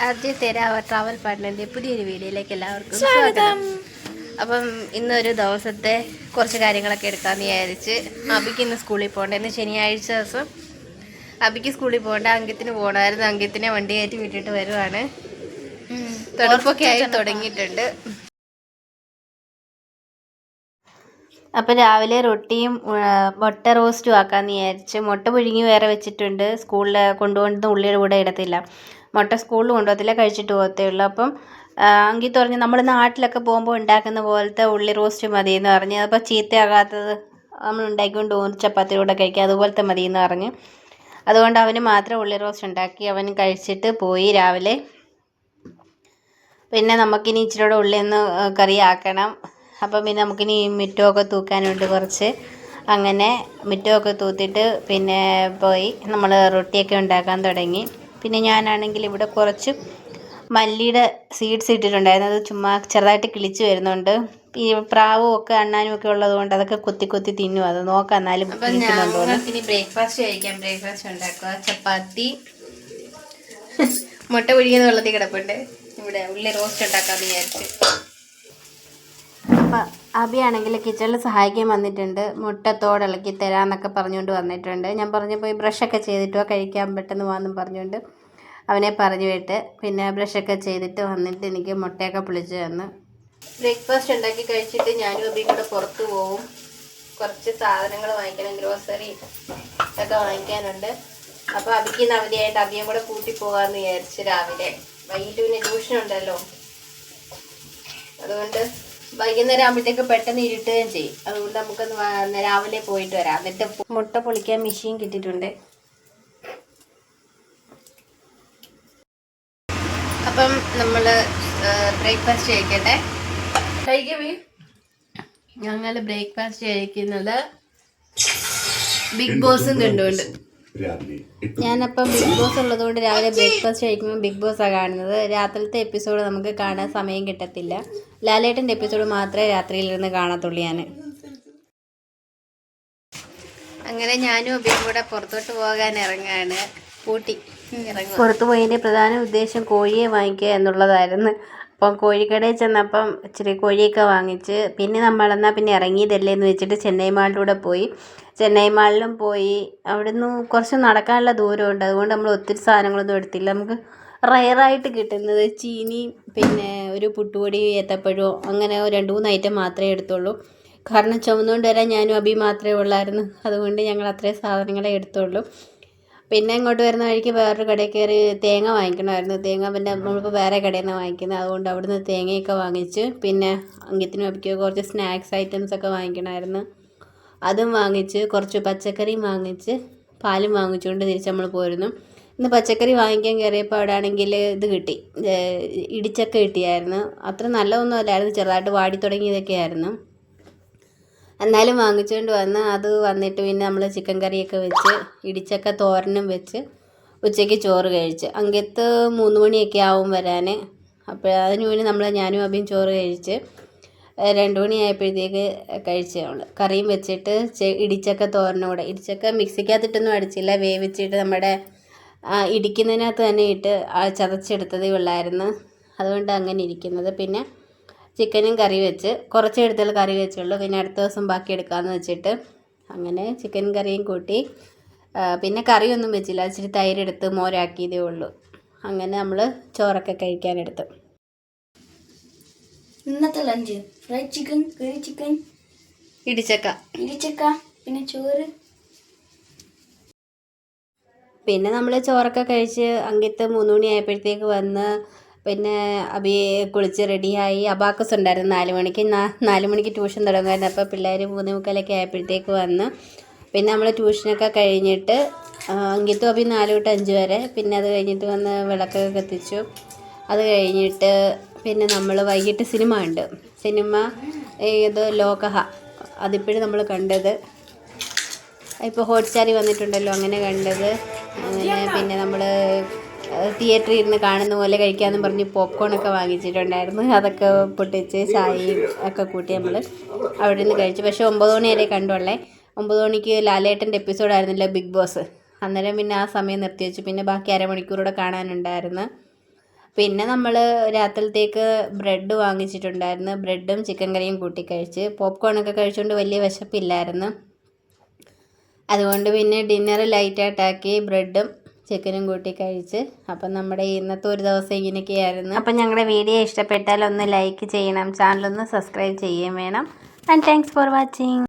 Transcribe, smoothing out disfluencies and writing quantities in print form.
ആദ്യത്തെ ട്രാവൽ പാർട്ട്ണറിൻ്റെ പുതിയൊരു വീഡിയോയിലേക്ക് എല്ലാവർക്കും സ്വാഗതം. അപ്പം ഇന്നൊരു ദിവസത്തെ കുറച്ച് കാര്യങ്ങളൊക്കെ എടുക്കാമെന്ന് വിചാരിച്ച് അബിക്ക് ഇന്ന് സ്കൂളിൽ പോകണ്ട. ഇന്ന് ശനിയാഴ്ച ദിവസം അബിക്ക് സ്കൂളിൽ പോകണ്ട, അങ്കിത്തിന് പോകണമായിരുന്നു. അങ്കിത്തിനെ വണ്ടി കയറ്റി വിട്ടിട്ട് വരുവാണ്. തണുപ്പൊക്കെ ആയി തുടങ്ങിയിട്ടുണ്ട്. അപ്പം രാവിലെ റൊട്ടിയും മുട്ട റോസ്റ്റും ആക്കാമെന്ന് വിചാരിച്ച്. മുട്ട പുഴുങ്ങി വേറെ വെച്ചിട്ടുണ്ട്. സ്കൂളിൽ കൊണ്ടുപോകുന്ന ഉള്ളിയുടെ കൂടെ ഇടത്തില്ല. മുട്ട സ്കൂളിൽ കൊണ്ടുപോകത്തില്ല, കഴിച്ചിട്ട് പോകത്തേ ഉള്ളൂ. അപ്പം അങ്കിത്ത് പറഞ്ഞ് നമ്മൾ നാട്ടിലൊക്കെ പോകുമ്പോൾ ഉണ്ടാക്കുന്ന പോലത്തെ ഉള്ളി റോസ്റ്റ് മതി എന്ന് പറഞ്ഞ്. അപ്പോൾ ചീത്തയാകാത്തത് നമ്മൾ ഉണ്ടാക്കിക്കൊണ്ട് പോകും, ചപ്പാത്തിയുടെ കൂടെ കഴിക്കുക, അതുപോലത്തെ മതി എന്ന് പറഞ്ഞ്. അതുകൊണ്ട് അവന് മാത്രം ഉള്ളി റോസ്റ്റ് ഉണ്ടാക്കി അവൻ കഴിച്ചിട്ട് പോയി രാവിലെ. പിന്നെ നമുക്കിനി ഇച്ചിരി കൂടെ ഉള്ളി ഒന്ന് കറിയാക്കണം. അപ്പം പിന്നെ നമുക്കിനി മിറ്റമൊക്കെ തൂക്കാനുണ്ട് കുറച്ച്. അങ്ങനെ മിറ്റമൊക്കെ തൂത്തിട്ട് പിന്നെ പോയി നമ്മൾ റൊട്ടിയൊക്കെ ഉണ്ടാക്കാൻ തുടങ്ങി. പിന്നെ ഞാനാണെങ്കിൽ ഇവിടെ കുറച്ച് മല്ലിയുടെ സീഡ്സ് ഇട്ടിട്ടുണ്ടായിരുന്നു. അത് ചുമ്മാ ചെറുതായിട്ട് കിളിച്ച് വരുന്നുണ്ട്. ഈ പ്രാവും ഒക്കെ അണ്ണാനും ഒക്കെ ഉള്ളത് കൊണ്ട് അതൊക്കെ കൊത്തി കൊത്തി തിന്നും. അത് നോക്കാം എന്നാലും കിളിക്കുന്നുണ്ടോ. ഇനി ബ്രേക്ക്ഫാസ്റ്റ് കഴിക്കാം. ബ്രേക്ക്ഫാസ്റ്റ് ഉണ്ടാക്കുക. ചപ്പാത്തി, മുട്ട പുഴുങ്ങിയത് വെള്ളത്തിൽ കിടപ്പുണ്ട്. ഇവിടെ ഉള്ളി റോസ്റ്റ് ഉണ്ടാക്കാമെന്ന് വിചാരിച്ച്. അപ്പം അബിയാണെങ്കിൽ കിച്ചണിൽ സഹായിക്കാൻ വന്നിട്ടുണ്ട്. മുട്ടത്തോട് ഇളക്കി തരാമെന്നൊക്കെ പറഞ്ഞുകൊണ്ട് വന്നിട്ടുണ്ട്. ഞാൻ പറഞ്ഞു പോയി ബ്രഷൊക്കെ ചെയ്തിട്ടോ കഴിക്കാൻ പെട്ടെന്ന് വന്നും പറഞ്ഞുകൊണ്ട് അവനെ പറഞ്ഞു വിട്ട്. പിന്നെ ബ്രഷൊക്കെ ചെയ്തിട്ട് വന്നിട്ട് എനിക്ക് മുട്ടയൊക്കെ പൊളിച്ച് തന്നു. ബ്രേക്ക്ഫാസ്റ്റ് ഉണ്ടാക്കി കഴിച്ചിട്ട് ഞാനും അബിയും കൂടെ പുറത്ത് പോവും. കുറച്ച് സാധനങ്ങൾ വാങ്ങിക്കണം, ഗ്രോസറി ഒക്കെ വാങ്ങിക്കാനുണ്ട്. അപ്പോൾ അബിക്ക് ഇന്ന് അവധിയായിട്ട് അബിയും കൂടെ കൂട്ടി പോകാമെന്ന് വിചാരിച്ച്. രാവിലെ വൈകിട്ട് പിന്നെ ട്യൂഷനുണ്ടല്ലോ, അതുകൊണ്ട് വൈകുന്നേരം ആകുമ്പോഴത്തേക്ക് പെട്ടെന്ന് ഇരുട്ടുകയും ചെയ്യും. അതുകൊണ്ട് നമുക്കൊന്ന് രാവിലെ പോയിട്ട് വരാം. എന്നിട്ട് മുട്ട പൊളിക്കാൻ മെഷീൻ കിട്ടിയിട്ടുണ്ട്. അപ്പം നമ്മൾ ബ്രേക്ക്ഫാസ്റ്റ് കഴിക്കട്ടെ. ഞങ്ങൾ ബ്രേക്ക്ഫാസ്റ്റ് കഴിക്കുന്നത് ബിഗ് ബോസും കണ്ടുകൊണ്ട്. ഞാനപ്പം ബിഗ് ബോസ് ഉള്ളതുകൊണ്ട് രാവിലെ ബ്രേക്ക്ഫാസ്റ്റ് കഴിക്കുമ്പോൾ ബിഗ് ബോസാണ് കാണുന്നത്. രാത്രിയിലത്തെ എപ്പിസോഡ് നമുക്ക് കാണാൻ സമയം കിട്ടത്തില്ല. ലാലേട്ടൻ്റെ എപ്പിസോഡ് മാത്രമേ രാത്രിയിലിരുന്ന് കാണത്തുള്ളൂ ഞാൻ. അങ്ങനെ ഞാനും അബിയും കൂടെ പുറത്തോട്ട് പോകാൻ ഇറങ്ങാണ്. പൂട്ടി ഇറങ്ങും. പുറത്തു പോയതിൻ്റെ പ്രധാന ഉദ്ദേശം കോഴിയെ വാങ്ങിക്കുക എന്നുള്ളതായിരുന്നു. അപ്പം കോഴിക്കടയിൽ ചെന്നപ്പം ഇച്ചിരി കോഴിയൊക്കെ വാങ്ങിച്ച് പിന്നെ നമ്മളെന്നാൽ പിന്നെ ഇറങ്ങിയതല്ലേ എന്ന് വെച്ചിട്ട് ചെന്നൈ മാളിലൂടെ പോയി. ചെന്നൈ മാളിലും പോയി. അവിടുന്ന് കുറച്ച് നടക്കാനുള്ള ദൂരമുണ്ട്. അതുകൊണ്ട് നമ്മൾ ഒത്തിരി സാധനങ്ങളൊന്നും എടുത്തില്ല. നമുക്ക് റയറായിട്ട് കിട്ടുന്നത് ചീനിയും പിന്നെ ഒരു പുട്ടുപൊടി, ഏത്തപ്പഴവും അങ്ങനെ 2-3 ഐറ്റം മാത്രമേ എടുത്തുള്ളൂ. കാരണം ചുമന്നുകൊണ്ട് വരാൻ ഞാനും അബി മാത്രമേ ഉള്ളായിരുന്നു. അതുകൊണ്ട് ഞങ്ങൾ അത്രയും സാധനങ്ങളെ എടുത്തുള്ളൂ. പിന്നെ ഇങ്ങോട്ട് വരുന്ന വഴിക്ക് വേറൊരു കടയിൽ കയറി തേങ്ങ വാങ്ങിക്കണമായിരുന്നു. തേങ്ങ പിന്നെ നമ്മളിപ്പോൾ വേറെ കടയിൽ നിന്ന് വാങ്ങിക്കുന്നത്. അതുകൊണ്ട് അവിടുന്ന് തേങ്ങയൊക്കെ വാങ്ങിച്ച് പിന്നെ അങ്കിത്തിനും അബിക്കും കുറച്ച് സ്നാക്സ് ഐറ്റംസൊക്കെ വാങ്ങിക്കണമായിരുന്നു. അതും വാങ്ങിച്ച് കുറച്ച് പച്ചക്കറിയും വാങ്ങിച്ച് പാലും വാങ്ങിച്ചുകൊണ്ട് തിരിച്ച് നമ്മൾ പോരുന്നു. ഇന്ന് പച്ചക്കറി വാങ്ങിക്കാൻ കയറിയപ്പോൾ അവിടെ ആണെങ്കിൽ ഇത് കിട്ടി, ഇടിച്ചക്ക കിട്ടിയായിരുന്നു. അത്ര നല്ലതൊന്നും അല്ലായിരുന്നു, ചെറുതായിട്ട് വാടി തുടങ്ങിയതൊക്കെ ആയിരുന്നു. എന്നാലും വാങ്ങിച്ചുകൊണ്ട് വന്ന് അത് വന്നിട്ട് പിന്നെ നമ്മൾ ചിക്കൻ കറിയൊക്കെ വെച്ച് ഇടിച്ചക്ക തോരനും വെച്ച് ഉച്ചയ്ക്ക് ചോറ് കഴിച്ച്. അങ്കത്ത് 3 മണിയൊക്കെ ആവും വരാൻ. അപ്പോൾ അതിന് മുന്നേ ഞാനും അബിയും ചോറ് കഴിച്ച് 2 മണിയായപ്പോഴത്തേക്ക് കഴിച്ച് നമ്മൾ കറിയും വെച്ചിട്ട് ഇടിച്ചക്ക തോരനും കൂടെ. ഇടിച്ചക്ക മിക്സിക്കകത്തിട്ടൊന്നും അടിച്ചില്ല, വേവിച്ചിട്ട് നമ്മുടെ ഇടിക്കുന്നതിനകത്ത് തന്നെ ഇട്ട് ചതച്ചെടുത്തതേ ഉള്ളായിരുന്നു. അതുകൊണ്ട് അങ്ങനെ ഇരിക്കുന്നത്. പിന്നെ ചിക്കനും കറി വെച്ച് കുറച്ച് എടുത്തുള്ള കറി വെച്ചുള്ളൂ. പിന്നെ അടുത്ത ദിവസം ബാക്കി എടുക്കാമെന്ന് വെച്ചിട്ട് അങ്ങനെ ചിക്കൻ കറിയും കൂട്ടി. പിന്നെ കറിയൊന്നും വെച്ചില്ല, ഇച്ചിരി തൈരെടുത്ത് മോരാക്കിയതേ ഉള്ളൂ. അങ്ങനെ നമ്മൾ ചോറൊക്കെ കഴിക്കാനെടുത്തു. ഇന്നത്തെ ലഞ്ച് ഫ്രൈഡ് ചിക്കൻ, കറി ചിക്കൻ, ഇടിച്ചക്ക പിന്നെ ചോറ്. പിന്നെ നമ്മൾ ചോറൊക്കെ കഴിച്ച് അങ്കിത്ത് 3 മണിയായപ്പോഴത്തേക്ക് വന്ന് പിന്നെ അബിയെ കുളിച്ച് റെഡിയായി. അബാക്കസ് ഉണ്ടായിരുന്നു 4 മണിക്ക്. 4 മണിക്ക് ട്യൂഷൻ തുടങ്ങുമായിരുന്നു. അപ്പോൾ പിള്ളേർ 3:45 ആയപ്പോഴത്തേക്ക് വന്ന് പിന്നെ നമ്മൾ ട്യൂഷനൊക്കെ കഴിഞ്ഞിട്ട് അങ്കിത്തും അബി 4 തൊട്ട് 5 വരെ. പിന്നെ അത് കഴിഞ്ഞിട്ട് വന്ന് വിളക്കൊക്കെ കത്തിച്ചു. അത് കഴിഞ്ഞിട്ട് പിന്നെ നമ്മൾ വൈകിട്ട് സിനിമ ഉണ്ട്. സിനിമ ഇത് ലോകഹ, അതിപ്പോഴും നമ്മൾ കണ്ടത്. ഇപ്പോൾ ഹോട്ട്സ്റ്റാറിൽ വന്നിട്ടുണ്ടല്ലോ, അങ്ങനെ കണ്ടത്. അങ്ങനെ പിന്നെ നമ്മൾ തിയേറ്ററിൽ ഇരുന്ന് കാണുന്ന പോലെ കഴിക്കാമെന്ന് പറഞ്ഞ് പോപ്കോണൊക്കെ വാങ്ങിച്ചിട്ടുണ്ടായിരുന്നു. അതൊക്കെ പൊട്ടിച്ച് ചായയും ഒക്കെ കൂട്ടി നമ്മൾ അവിടെ നിന്ന് കഴിച്ചു. പക്ഷേ 9 മണി വരെ കണ്ടുള്ളേ. 9 മണിക്ക് ലാലേട്ടൻ്റെ എപ്പിസോഡായിരുന്നല്ലോ ബിഗ് ബോസ്. അന്നേരം പിന്നെ ആ സമയം നിർത്തി വെച്ചു. പിന്നെ ബാക്കി അരമണിക്കൂറൂടെ കാണാനുണ്ടായിരുന്നു. പിന്നെ നമ്മൾ രാത്രിയിലത്തേക്ക് ബ്രെഡ് വാങ്ങിച്ചിട്ടുണ്ടായിരുന്നു. ബ്രെഡും ചിക്കൻ കറിയും കൂട്ടി കഴിച്ച്. പോപ്കോണൊക്കെ കഴിച്ചുകൊണ്ട് വലിയ വിശപ്പില്ലായിരുന്നു. അതുകൊണ്ട് പിന്നെ ഡിന്നർ ലൈറ്റായിട്ടാക്കി ബ്രെഡും ചിക്കനും കൂട്ടി കഴിച്ച്. അപ്പം നമ്മുടെ ഇന്നത്തെ ഒരു ദിവസം ഇങ്ങനെയൊക്കെയായിരുന്നു. അപ്പം ഞങ്ങളുടെ വീഡിയോ ഇഷ്ടപ്പെട്ടാൽ ഒന്ന് ലൈക്ക് ചെയ്യണം, ചാനലൊന്ന് സബ്സ്ക്രൈബ് ചെയ്യുകയും വേണം. And thanks for watching.